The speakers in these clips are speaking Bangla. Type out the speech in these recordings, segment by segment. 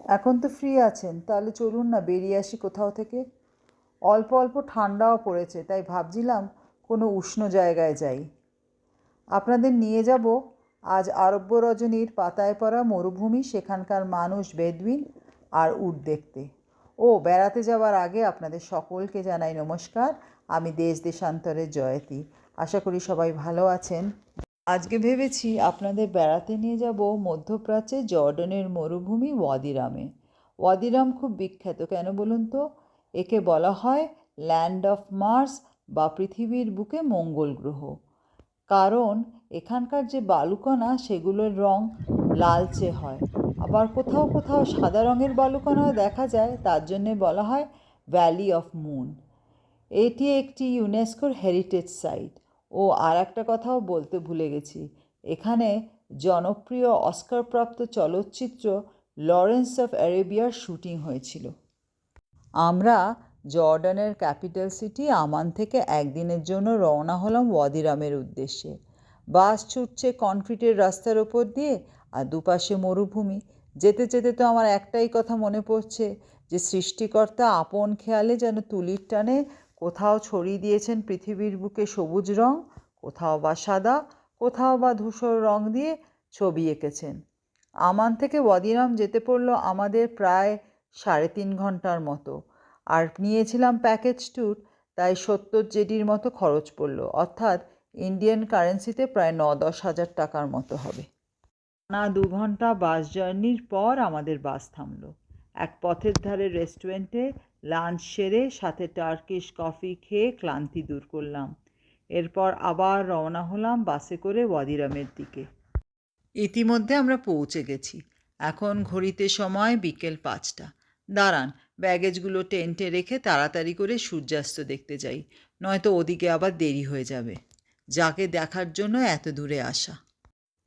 এখন তো ফ্রি আছেন, তাহলে চলুন না বেরিয়ে আসি কোথাও থেকে। অল্প অল্প ঠান্ডাও পড়েছে, তাই ভাবছিলাম কোনো উষ্ণ জায়গায় যাই। আপনাদের নিয়ে যাব আজ আরব্য রজনীর পাতায় পড়া মরুভূমি, সেখানকার মানুষ বেদুইন আর উট দেখতে। বেড়াতে যাওয়ার আগে আপনাদের সকলকে জানাই নমস্কার। আমি দেশ দেশান্তরের জয়তী। আশা করি সবাই ভালো আছেন। আজকে ভেবেছি আপনাদের বেড়াতে নিয়ে যাব মধ্যপ্রাচ্যে জর্ডানের মরুভূমি ওয়াদিরামে। ওয়াদিরাম খুব বিখ্যাত কেন বলুন তো? একে বলা হয় ল্যান্ড অফ মার্স বা পৃথিবীর বুকে মঙ্গল গ্রহ। কারণ এখানকার যে বালুকণা সেগুলোর রং লালচে হয়, আবার কোথাও কোথাও সাদা রঙের বালুকণাও দেখা যায়, তার জন্যে বলা হয় ভ্যালি অফ মুন। এটি একটি ইউনেস্কোর হেরিটেজ সাইট। আর একটা কথাও বলতে ভুলে গেছি, এখানে জনপ্রিয় অস্কারপ্রাপ্ত চলচ্চিত্র লরেন্স অফ অ্যারেবিয়ার শুটিং হয়েছিল। আমরা জর্ডানের ক্যাপিটাল সিটি আমান থেকে একদিনের জন্য রওনা হলাম ওয়াদিরামের উদ্দেশ্যে। বাস ছুটছে কনক্রিটের রাস্তার ওপর দিয়ে, আর দুপাশে মরুভূমি। যেতে যেতে তো আমার একটাই কথা মনে পড়ছে যে সৃষ্টিকর্তা আপন খেয়ালে যেন তুলির টানে কোথাও ছড়িয়ে দিয়েছেন পৃথিবীর বুকে সবুজ রং, কোথাও বা সাদা, কোথাও বা ধূসর রং দিয়ে ছবি এঁকেছেন। আমান থেকে ওয়াদিরাম যেতে পড়লো আমাদের প্রায় 3.5 ঘন্টার মতো। আর নিয়েছিলাম প্যাকেজ ট্যুর, তাই 70 জেডির মতো খরচ পড়লো, অর্থাৎ ইন্ডিয়ান কারেন্সিতে প্রায় 9-10 হাজার টাকার মতো হবে। 2 ঘন্টা বাস জার্নির পর আমাদের বাস থামলো এক পথের ধারে রেস্টুরেন্টে। লাঞ্চ সেরে সাথে টার্কিশ কফি খেয়ে ক্লান্তি দূর করলাম। এরপর আবার রওনা হলাম বাসে করে ওয়াদিরামের দিকে। ইতিমধ্যে আমরা পৌঁছে গেছি। এখন ঘড়িতে সময় বিকেল 5টা। দাঁড়ান, ব্যাগেজগুলো টেন্টে রেখে তাড়াতাড়ি করে সূর্যাস্ত দেখতে যাই, নয়তো ওদিকে আবার দেরি হয়ে যাবে। যাকে দেখার জন্য এত দূরে আসা।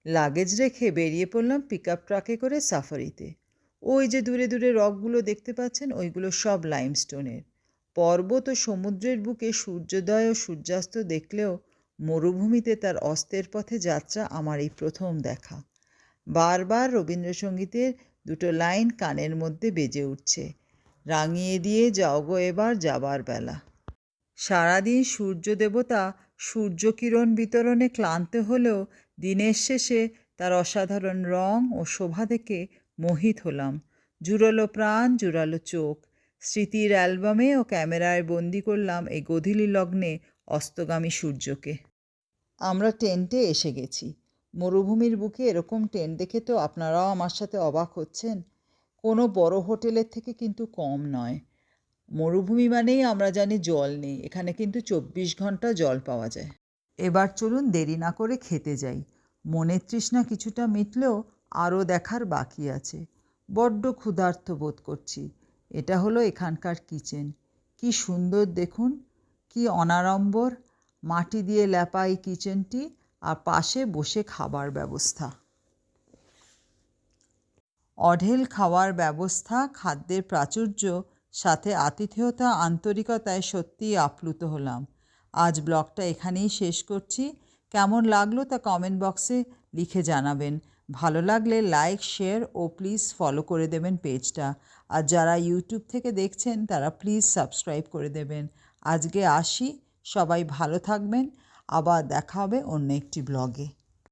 লাগেজ রেখে বেরিয়ে পড়লাম পিকআপ ট্রাকে করে সাফারিতে। ওই যে দূরে দূরে রকগুলো দেখতে পাচ্ছেন, ওইগুলো সব লাইমস্টোনের। পর্বত ও সমুদ্রের বুকে সূর্যোদয় ও সূর্যাস্ত দেখলেও মরুভূমিতে তার অস্তের পথে যাত্রা আমার এই প্রথম দেখা। বারবার রবীন্দ্রসঙ্গীতের 2টো লাইন কানের মধ্যে বেজে উঠছে, রাঙিয়ে দিয়ে যাও গো এবার যাবার বেলা। সারাদিন সূর্য দেবতা সূর্যকিরণ বিতরণে ক্লান্ত হলেও দিনের শেষে তার অসাধারণ রং ও শোভা দেখে মোহিত হলাম। জুড়ালো প্রাণ, জুড়ালো চোখ। স্মৃতির অ্যালবামে ও ক্যামেরায় বন্দি করলাম এই গোধূলি লগ্নে অস্তগামী সূর্যকে। আমরা টেন্টে এসে গেছি। মরুভূমির বুকে এরকম টেন্ট দেখে তো আপনারাও আমার সাথে অবাক হচ্ছেন। কোনো বড় হোটেলের থেকে কিন্তু কম নয়। মরুভূমি মানেই আমরা জানি জল নেই, এখানে কিন্তু 24 ঘন্টা জল পাওয়া যায়। এবার চলুন দেরি না করে খেতে যাই। মনের তৃষ্ণা কিছুটা মিটলেও আরও দেখার বাকি আছে। বড্ড ক্ষুধার্ত বোধ করছি। এটা হলো এখানকার কিচেন। কি সুন্দর দেখুন, কি অনাড়ম্বর। মাটি দিয়ে লেপা এই কিচেনটি, আর পাশে বসে খাবার ব্যবস্থা। অঢেল খাওয়ার ব্যবস্থা, খাদ্যের প্রাচুর্য, সাথে আতিথেয়তা, আন্তরিকতায় সত্যিই আপ্লুত হলাম। আজ ব্লগটা এখানেই শেষ করছি। কেমন লাগলো তা কমেন্ট বক্সে লিখে জানাবেন। ভালো লাগলে লাইক, শেয়ার ও প্লিজ ফলো করে দেবেন পেজটা। আর যারা ইউটিউব থেকে দেখছেন তারা প্লিজ সাবস্ক্রাইব করে দেবেন। আজকে আসি, সবাই ভালো থাকবেন। আবার দেখা হবে অন্য একটি ব্লগে।